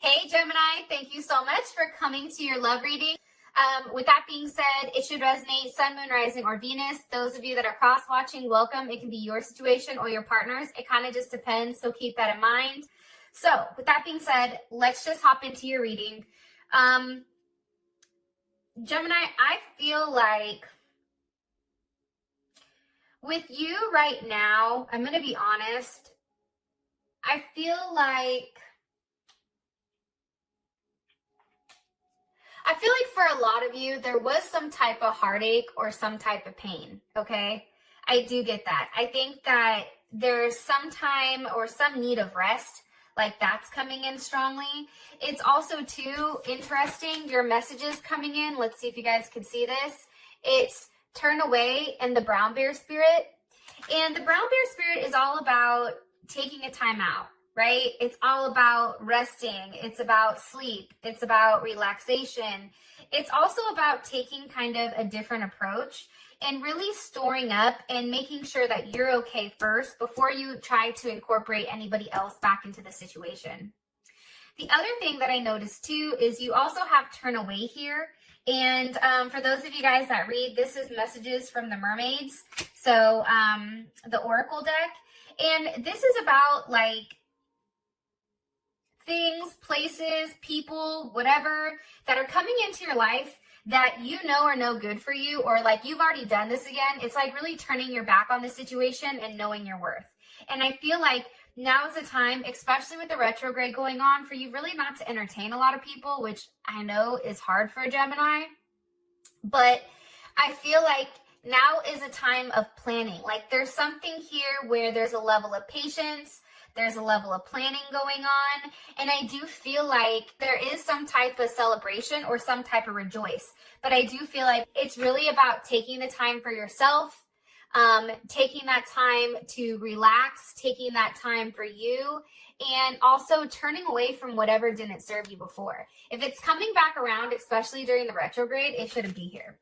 Hey Gemini, thank you so much for coming to your love reading. With that being said, it should resonate Sun, Moon, Rising, or Venus. Those of you that are cross-watching, welcome. It can be your situation or your partner's. It kind of just depends, so keep that in mind. So with that being said, let's just hop into your reading. Gemini, I feel like with you right now, I'm going to be honest, I feel like for a lot of you, there was some type of heartache or some type of pain, okay? I do get that. I think that there's some time or some need of rest, like that's coming in strongly. It's also, too, interesting, your messages coming in. Let's see if you guys can see this. It's turn away and the brown bear spirit. And the brown bear spirit is all about taking a time out. Right? It's all about resting. It's about sleep. It's about relaxation. It's also about taking kind of a different approach and really storing up and making sure that you're okay first before you try to incorporate anybody else back into the situation. The other thing that I noticed too is you also have turn away here. And for those of you guys that read, this is messages from the mermaids. So the oracle deck. And this is about like things, places, people, whatever that are coming into your life that you know are no good for you, or like you've already done this again. It's like really turning your back on the situation and knowing your worth. And I feel like now is the time, especially with the retrograde going on, for you really not to entertain a lot of people, which I know is hard for a Gemini. But I feel like now is a time of planning. Like there's something here where there's a level of patience, there's a level of planning going on, and I do feel like there is some type of celebration or some type of rejoice. But I do feel like it's really about taking the time for yourself, taking that time to relax, taking that time for you, and also turning away from whatever didn't serve you before. If it's coming back around, especially during the retrograde, it shouldn't be here.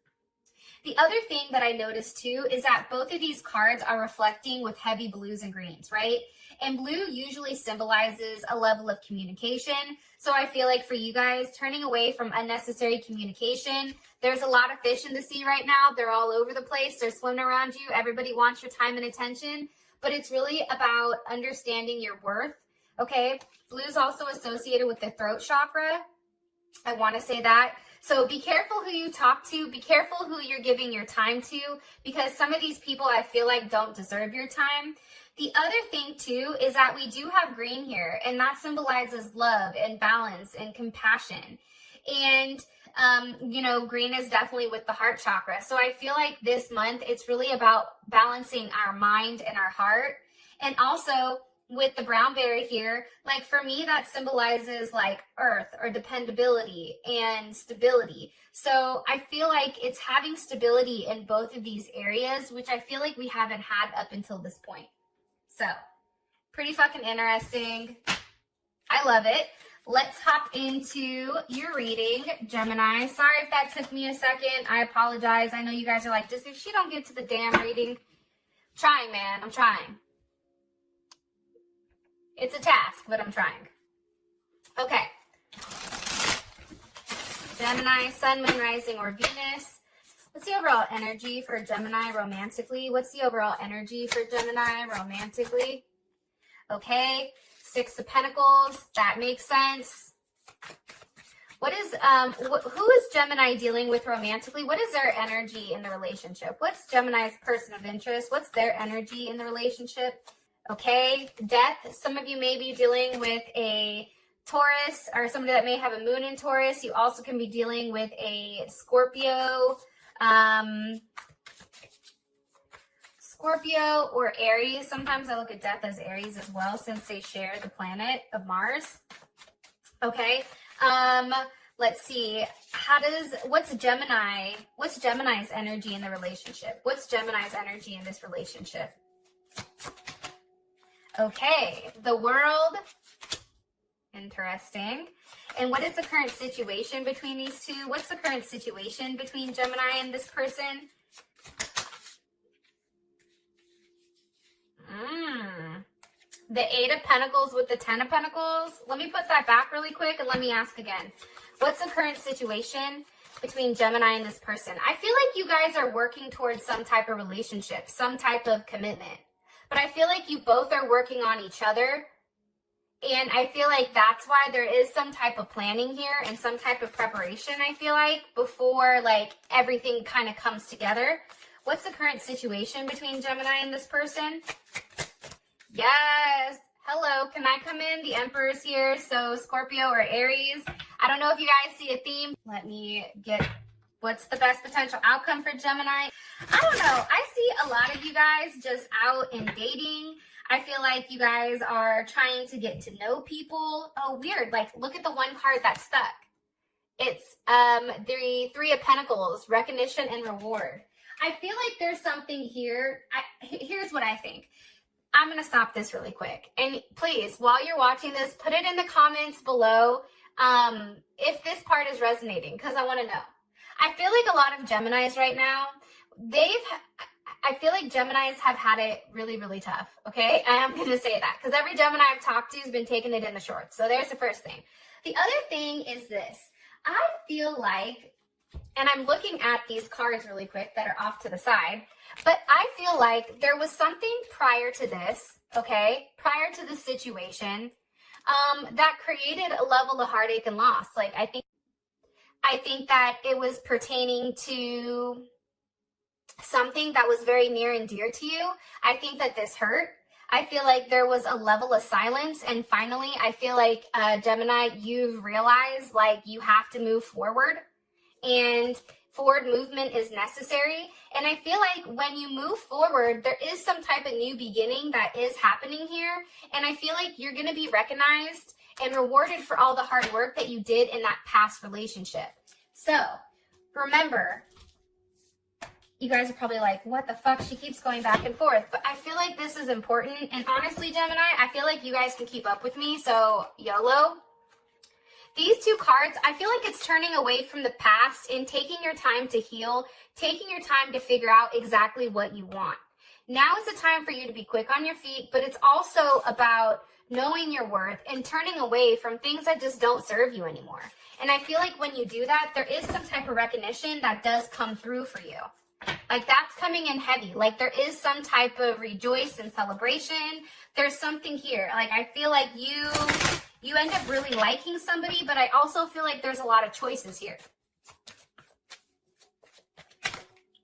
The other thing that I noticed too is that both of these cards are reflecting with heavy blues and greens, right? And blue usually symbolizes a level of communication. So I feel like for you guys, turning away from unnecessary communication, there's a lot of fish in the sea right now. They're all over the place. They're swimming around you. Everybody wants your time and attention, but it's really about understanding your worth, okay? Blue is also associated with the throat chakra. I want to say that. So be careful who you talk to. Be careful who you're giving your time to, because some of these people I feel like don't deserve your time. The other thing too is that we do have green here, and that symbolizes love and balance and compassion. And green is definitely with the heart chakra. So I feel like this month it's really about balancing our mind and our heart. And also with the brown bear here, like for me, that symbolizes like earth or dependability and stability. So I feel like it's having stability in both of these areas, which I feel like we haven't had up until this point. So pretty fucking interesting. I love it. Let's hop into your reading, Gemini. Sorry if that took me a second. I apologize. I know you guys are like, just if she don't get to the damn reading. Trying, man. I'm trying. It's a task, but I'm trying. Okay. Gemini, Sun, Moon, Rising, or Venus. What's the overall energy for Gemini romantically? What's the overall energy for Gemini romantically? Okay. Six of Pentacles. That makes sense. What is, who is Gemini dealing with romantically? What is their energy in the relationship? What's Gemini's person of interest? What's their energy in the relationship? Okay, death. Some of you may be dealing with a Taurus or somebody that may have a moon in Taurus. You also can be dealing with a Scorpio, or Aries. Sometimes I look at death as Aries as well, since they share the planet of Mars. Okay, let's see. What's Gemini's energy in the relationship? What's Gemini's energy in this relationship? Okay, the World. Interesting. And what is the current situation between these two? What's the current situation between Gemini and this person? The 8 of Pentacles with the 10 of Pentacles. Let me put that back really quick and let me ask again. What's the current situation between Gemini and this person? I feel like you guys are working towards some type of relationship, some type of commitment. But I feel like you both are working on each other. And I feel like that's why there is some type of planning here and some type of preparation, I feel like, before like everything kind of comes together. What's the current situation between Gemini and this person? Yes. Hello. Can I come in? The Emperor's here. So Scorpio or Aries. I don't know if you guys see a theme. Let me get what's the best potential outcome for Gemini. I don't know. I see a lot of you guys just out and dating. I feel like you guys are trying to get to know people. Oh, weird. Like, look at the one card that's stuck. It's the 3 of Pentacles, recognition and reward. I feel like there's something here. Here's what I think. I'm going to stop this really quick. And please, while you're watching this, put it in the comments below if this part is resonating, because I want to know. I feel like a lot of Geminis right now, I feel like Geminis have had it really, really tough, okay? I am going to say that, because every Gemini I've talked to has been taking it in the shorts. So there's the first thing. The other thing is this. I feel like, and I'm looking at these cards really quick that are off to the side, but I feel like there was something prior to this, okay, prior to the situation, that created a level of heartache and loss. Like, I think that it was pertaining to something that was very near and dear to you. I think that this hurt. I feel like there was a level of silence, and finally, I feel like, Gemini, you've realized, like, you have to move forward, and forward movement is necessary. And I feel like when you move forward, there is some type of new beginning that is happening here. And I feel like you're going to be recognized and rewarded for all the hard work that you did in that past relationship. So remember, you guys are probably like, what the fuck? She keeps going back and forth. But I feel like this is important. And honestly, Gemini, I feel like you guys can keep up with me. So YOLO. These 2 cards, I feel like it's turning away from the past and taking your time to heal, taking your time to figure out exactly what you want. Now is the time for you to be quick on your feet, but it's also about knowing your worth and turning away from things that just don't serve you anymore. And I feel like when you do that, there is some type of recognition that does come through for you. Like, that's coming in heavy. Like, there is some type of rejoice and celebration. There's something here. Like, I feel like you end up really liking somebody, but I also feel like there's a lot of choices here.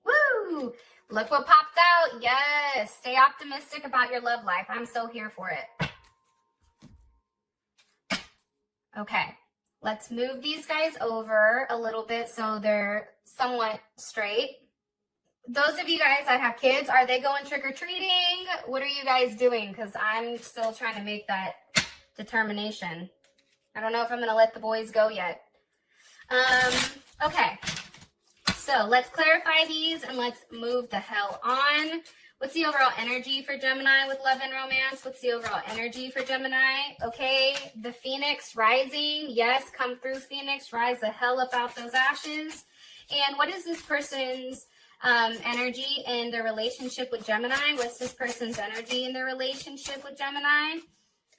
Woo! Look what popped out. Yes. Stay optimistic about your love life. I'm so here for it. Okay. Let's move these guys over a little bit so they're somewhat straight. Those of you guys that have kids, are they going trick-or-treating? What are you guys doing? Because I'm still trying to make that determination. I don't know if I'm going to let the boys go yet. Okay. So let's clarify these and let's move the hell on. What's the overall energy for Gemini with love and romance? What's the overall energy for Gemini? Okay. The Phoenix rising. Yes. Come through, Phoenix. Rise the hell up out those ashes. And what is this person's energy in their relationship with Gemini? What's this person's energy in their relationship with Gemini?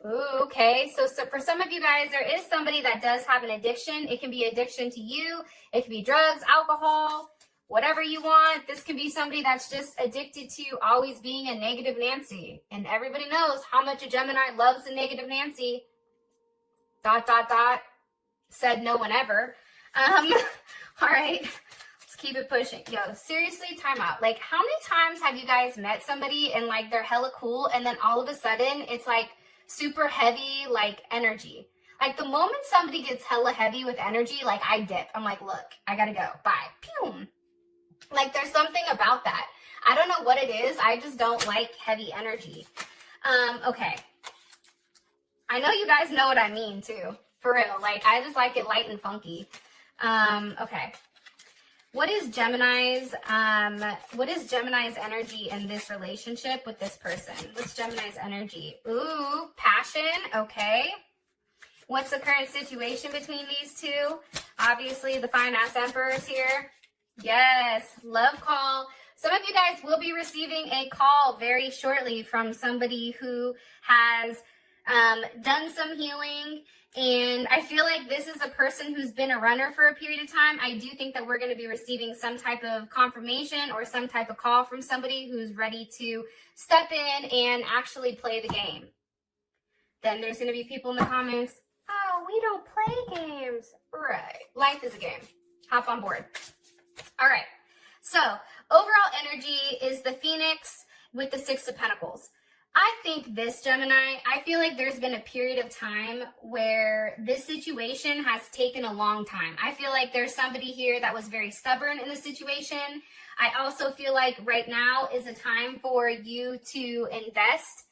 Ooh, okay. So for some of you guys, there is somebody that does have an addiction. It can be addiction to you. It can be drugs, alcohol, whatever you want. This can be somebody that's just addicted to always being a negative Nancy. And everybody knows how much a Gemini loves a negative Nancy. ... Said no one ever. All right. Keep it pushing. Yo, seriously, time out. Like, how many times have you guys met somebody and like they're hella cool and then all of a sudden it's like super heavy, like energy? Like, the moment somebody gets hella heavy with energy, like, I dip. I'm like, look, I gotta go. Bye. Pew. Like, there's something about that. I don't know what it is. I just don't like heavy energy. Okay. I know you guys know what I mean too. For real. Like, I just like it light and funky. Okay. What is Gemini's energy in this relationship with this person? What's Gemini's energy? Ooh, passion. Okay. What's the current situation between these two? Obviously, the fine ass Emperor is here. Yes, love call. Some of you guys will be receiving a call very shortly from somebody who has done some healing. And I feel like this is a person who's been a runner for a period of time. I do think that we're going to be receiving some type of confirmation or some type of call from somebody who's ready to step in and actually play the game. Then there's going to be people in the comments, oh, we don't play games. Right. Life is a game. Hop on board. All right. So overall energy is the Phoenix with the Six of Pentacles. I think this, Gemini, I feel like there's been a period of time where this situation has taken a long time. I feel like there's somebody here that was very stubborn in the situation. I also feel like right now is a time for you to invest,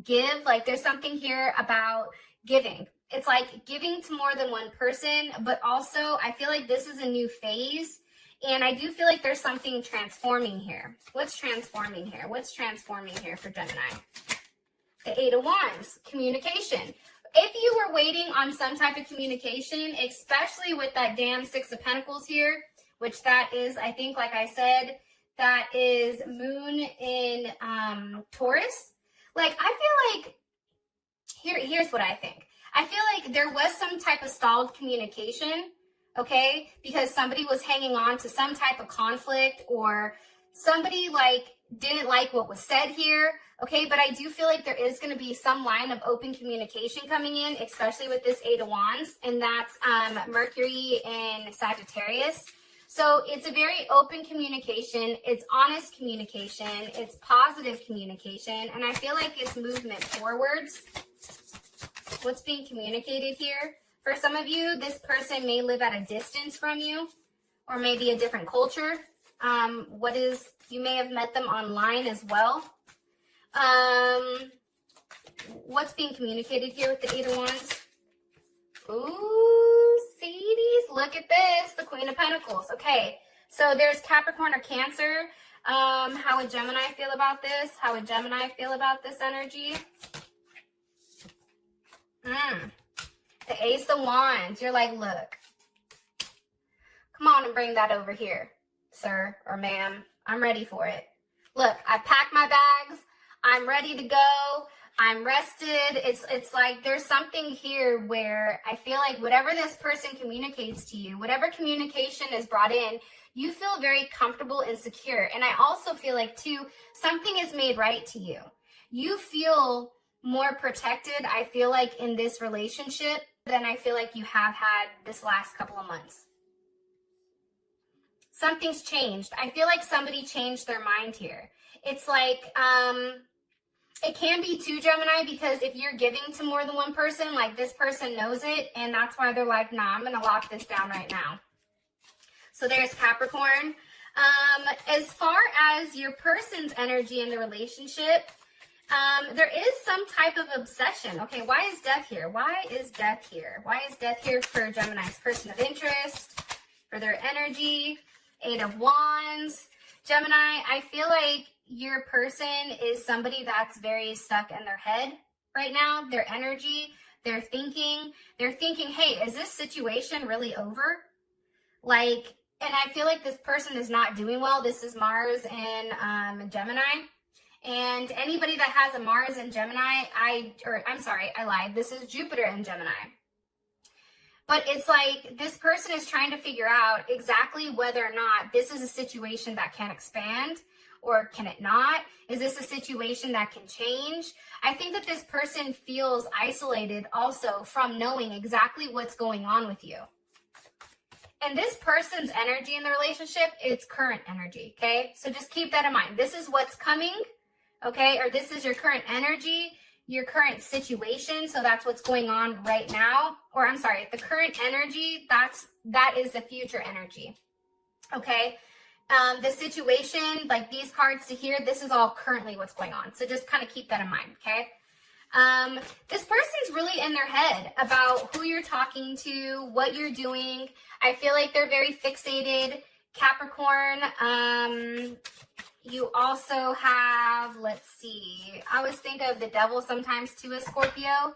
give. Like there's something here about giving. It's like giving to more than one person, but also I feel like this is a new phase. And I do feel like there's something transforming here. What's transforming here? What's transforming here for Gemini? The Eight of Wands, communication. If you were waiting on some type of communication, especially with that damn Six of Pentacles here, which that is, I think, like I said, that is Moon in Taurus. Like, I feel like, here's what I think. I feel like there was some type of stalled communication, okay, because somebody was hanging on to some type of conflict, or somebody like didn't like what was said here, okay, but I do feel like there is going to be some line of open communication coming in, especially with this Eight of Wands, and that's Mercury in Sagittarius. So it's a very open communication, it's honest communication, it's positive communication, and I feel like it's movement forwards. What's being communicated here? For some of you, this person may live at a distance from you, or maybe a different culture. You may have met them online as well. What's being communicated here with the Eight of Wands? Ooh, Sadie's, look at this, the Queen of Pentacles. Okay, so there's Capricorn or Cancer. How would Gemini feel about this? How would Gemini feel about this energy? The Ace of Wands. You're like, look, come on and bring that over here, sir or ma'am. I'm ready for it. Look, I packed my bags. I'm ready to go. I'm rested. It's like there's something here where I feel like whatever this person communicates to you, whatever communication is brought in, you feel very comfortable and secure. And I also feel like, too, something is made right to you. You feel more protected, I feel like, in this relationship than I feel like you have had this last couple of months. Something's changed. I feel like somebody changed their mind here. It's like, it can be too, Gemini, because if you're giving to more than one person, like this person knows it, and that's why they're like, nah, I'm going to lock this down right now. So there's Capricorn. As far as your person's energy in the relationship, there is some type of obsession. Okay, why is death here? Why is death here? Why is death here for Gemini's person of interest, for their energy? Eight of Wands. Gemini, I feel like your person is somebody that's very stuck in their head right now. Their energy, they're thinking, hey, is this situation really over? Like, and I feel like this person is not doing well. This is Mars and Gemini. And anybody that has a Mars in Gemini, I'm sorry, I lied. This is Jupiter in Gemini. But it's like this person is trying to figure out exactly whether or not this is a situation that can expand or can it not? Is this a situation that can change? I think that this person feels isolated also from knowing exactly what's going on with you. And this person's energy in the relationship, it's current energy, okay? So just keep that in mind. This is what's coming. Okay, or this is your current energy, your current situation, so that's what's going on right now. Or I'm sorry, the current energy, that is the future energy. Okay, the situation, like these cards to here, this is all currently what's going on. So just kind of keep that in mind, okay? This person's really in their head about who you're talking to, what you're doing. I feel like they're very fixated. Capricorn, you also have, let's see, I always think of the devil sometimes too as Scorpio.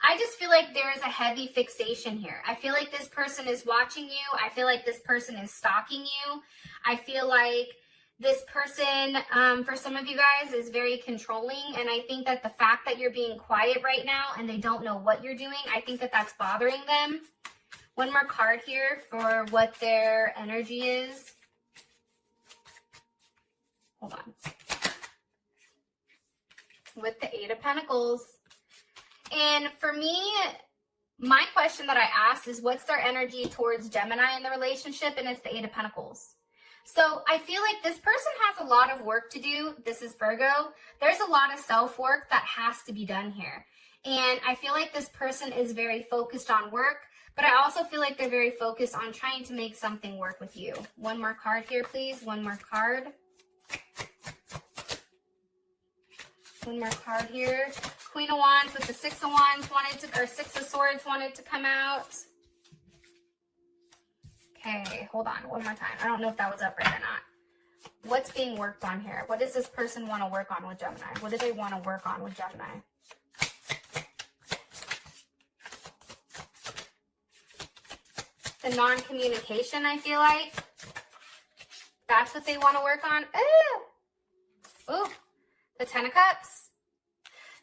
I just feel like there is a heavy fixation here. I feel like this person is watching you. I feel like this person is stalking you. I feel like this person, for some of you guys, is very controlling. And I think that the fact that you're being quiet right now and they don't know what you're doing, I think that that's bothering them. One more card here for what their energy is. Hold on. With the Eight of Pentacles. And for me, my question that I asked is, what's their energy towards Gemini in the relationship? And it's the Eight of Pentacles. So I feel like this person has a lot of work to do. This is Virgo. There's a lot of self-work that has to be done here. And I feel like this person is very focused on work, but I also feel like they're very focused on trying to make something work with you. One more card here, please. One more card. One more card here. Queen of Wands with the Six of Wands or Six of Swords wanted to come out. Okay, hold on one more time. I don't know if that was up right or not. What's being worked on here? What does this person want to work on with Gemini? What do they want to work on with Gemini? The non-communication, I feel like. That's what they want to work on. Ooh. Ooh. The Ten of Cups.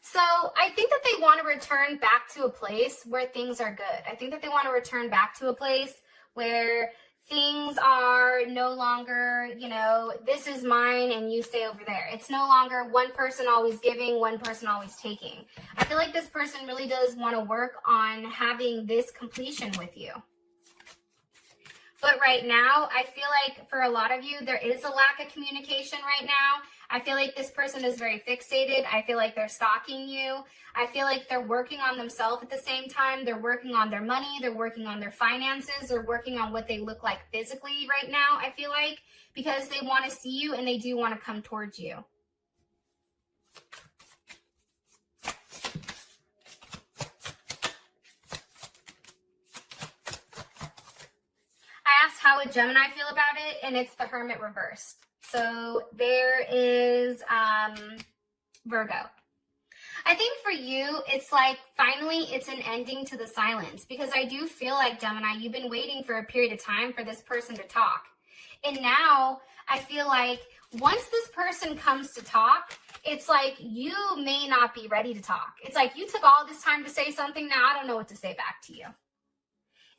So I think that they want to return back to a place where things are good. I think that they want to return back to a place where things are no longer, you know, this is mine and you stay over there. It's no longer one person always giving, one person always taking. I feel like this person really does want to work on having this completion with you. But right now, I feel like for a lot of you, there is a lack of communication right now. I feel like this person is very fixated. I feel like they're stalking you. I feel like they're working on themselves at the same time. They're working on their money. They're working on their finances. They're working on what they look like physically right now, I feel like, because they want to see you and they do want to come towards you. I asked how would Gemini feel about it, and it's the Hermit reversed. So there is Virgo. I think for you, it's like finally it's an ending to the silence, because I do feel like, Gemini, you've been waiting for a period of time for this person to talk. And now I feel like once this person comes to talk, it's like you may not be ready to talk. It's like you took all this time to say something. Now I don't know what to say back to you.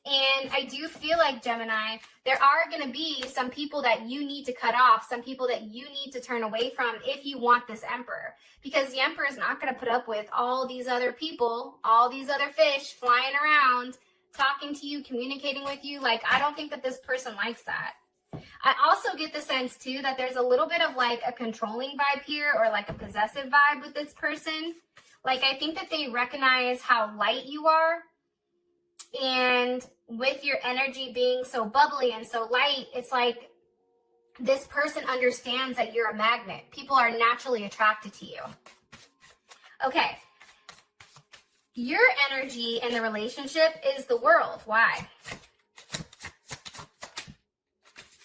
And I do feel like, Gemini, there are going to be some people that you need to cut off, some people that you need to turn away from if you want this Emperor. Because the Emperor is not going to put up with all these other people, all these other fish flying around, talking to you, communicating with you. Like, I don't think that this person likes that. I also get the sense, too, that there's a little bit of like a controlling vibe here, or like a possessive vibe with this person. Like, I think that they recognize how light you are. And with your energy being so bubbly and so light, it's like this person understands that you're a magnet. People are naturally attracted to you. Okay. Your energy in the relationship is the World. Why?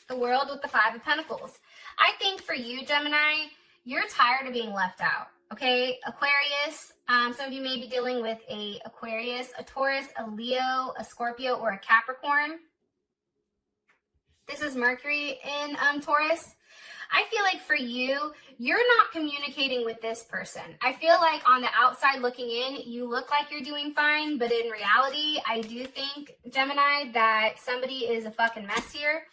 The World with the Five of Pentacles. I think for you, Gemini, you're tired of being left out. Okay, Aquarius, some of you may be dealing with a Aquarius, a Taurus, a Leo, a Scorpio, or a Capricorn. This is Mercury in Taurus. I feel like for you, you're not communicating with this person. I feel like on the outside looking in, you look like you're doing fine, but in reality, I do think, Gemini, that somebody is a fucking mess here.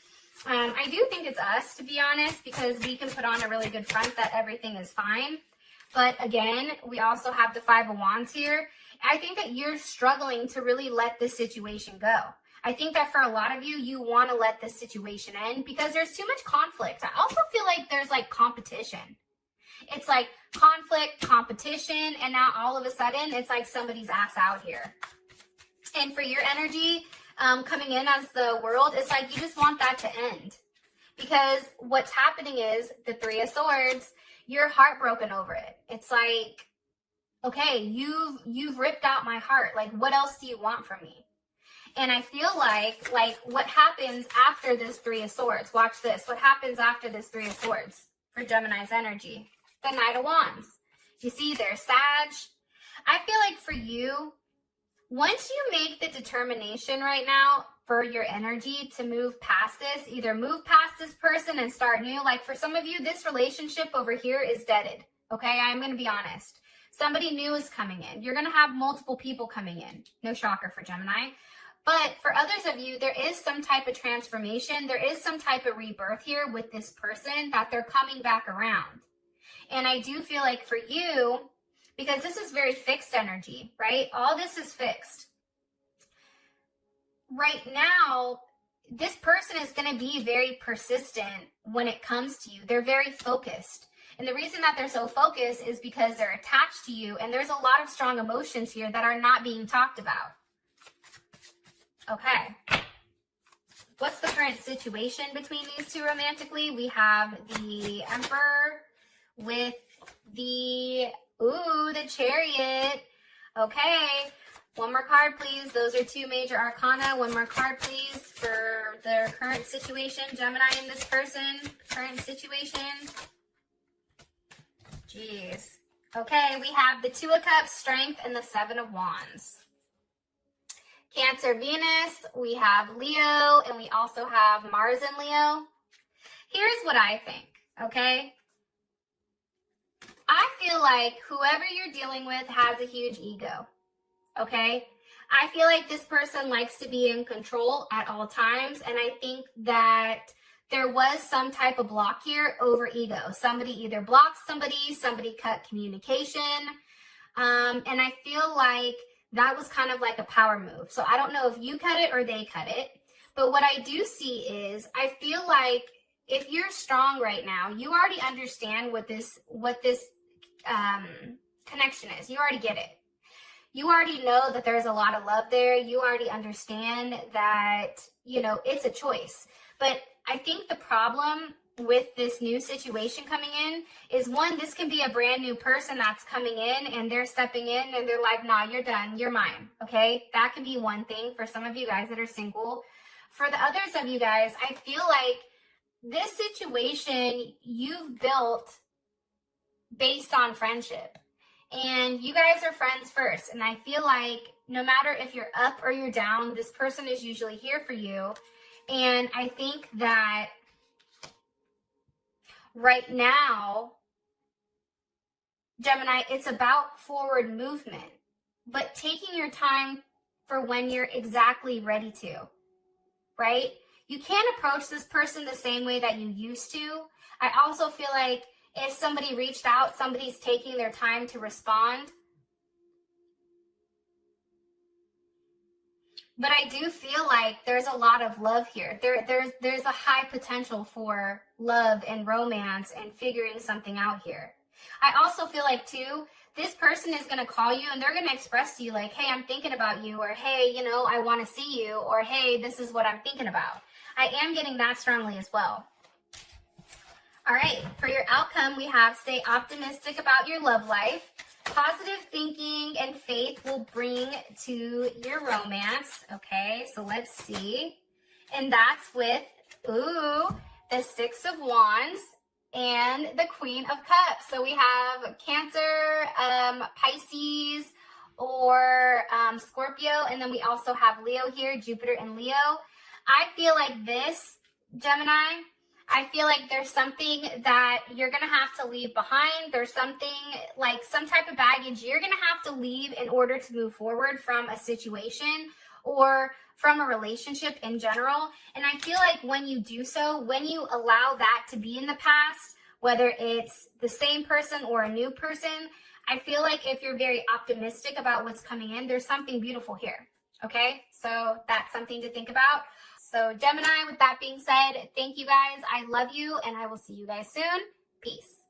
I do think it's us, to be honest, because we can put on a really good front that everything is fine. But again, we also have the Five of Wands here. I think that you're struggling to really let this situation go. I think that for a lot of you, you want to let this situation end because there's too much conflict. I also feel like there's like competition. It's like conflict, competition, and now all of a sudden, it's like somebody's ass out here. And for your energy coming in as the World, it's like you just want that to end. Because what's happening is the Three of Swords, you're heartbroken over it. It's like, okay, you've ripped out my heart. Like, what else do you want from me? And I feel like what happens after this Three of Swords? Watch this. What happens after this Three of Swords for Gemini's energy? The Knight of Wands. You see, there's Sag. I feel like for you, Once you make the determination right now for your energy to move past this, either move past this person and start new. Like for some of you, this relationship over here is deaded. Okay, I'm going to be honest. Somebody new is coming in. You're going to have multiple people coming in. No shocker for Gemini. But for others of you, there is some type of transformation. There is some type of rebirth here with this person that they're coming back around. And I do feel like for you, because this is very fixed energy, right? All this is fixed. Right now, this person is going to be very persistent when it comes to you. They're very focused. And the reason that they're so focused is because they're attached to you. And there's a lot of strong emotions here that are not being talked about. Okay. What's the current situation between these two romantically? We have the Emperor with the Chariot. Okay. One more card, please. Those are two major arcana. One more card, please, for their current situation. Gemini and this person. Current situation. Jeez. Okay, we have the Two of Cups, Strength, and the Seven of Wands. Cancer, Venus. We have Leo, and we also have Mars and Leo. Here's what I think, okay? I feel like whoever you're dealing with has a huge ego. Okay, I feel like this person likes to be in control at all times, and I think that there was some type of block here over ego. Somebody either blocked somebody cut communication, and I feel like that was kind of like a power move. So I don't know if you cut it or they cut it, but what I do see is I feel like if you're strong right now, you already understand what this connection is. You already get it. You already know that there's a lot of love there. You already understand that, you know, it's a choice. But I think the problem with this new situation coming in is, one, this can be a brand new person that's coming in and they're stepping in and they're like, nah, you're done. You're mine. Okay. That can be one thing for some of you guys that are single. For the others of you guys, I feel like this situation you've built based on friendship. And you guys are friends first. And I feel like no matter if you're up or you're down, this person is usually here for you. And I think that right now, Gemini, it's about forward movement, but taking your time for when you're exactly ready to, right? You can't approach this person the same way that you used to. I also feel like if somebody reached out, somebody's taking their time to respond. But I do feel like there's a lot of love here. There's a high potential for love and romance and figuring something out here. I also feel like, too, this person is going to call you and they're going to express to you like, hey, I'm thinking about you, or hey, you know, I want to see you, or hey, this is what I'm thinking about. I am getting that strongly as well. All right, for your outcome, we have stay optimistic about your love life. Positive thinking and faith will bring to your romance. Okay, so let's see. And that's with, the Six of Wands and the Queen of Cups. So we have Cancer, Pisces, or Scorpio. And then we also have Leo here, Jupiter and Leo. I feel like this, Gemini, I feel like there's something that you're going to have to leave behind. There's something like some type of baggage you're going to have to leave in order to move forward from a situation or from a relationship in general. And I feel like when you do so, when you allow that to be in the past, whether it's the same person or a new person, I feel like if you're very optimistic about what's coming in, there's something beautiful here. Okay, so that's something to think about. So Gemini, with that being said, thank you guys. I love you, and I will see you guys soon. Peace.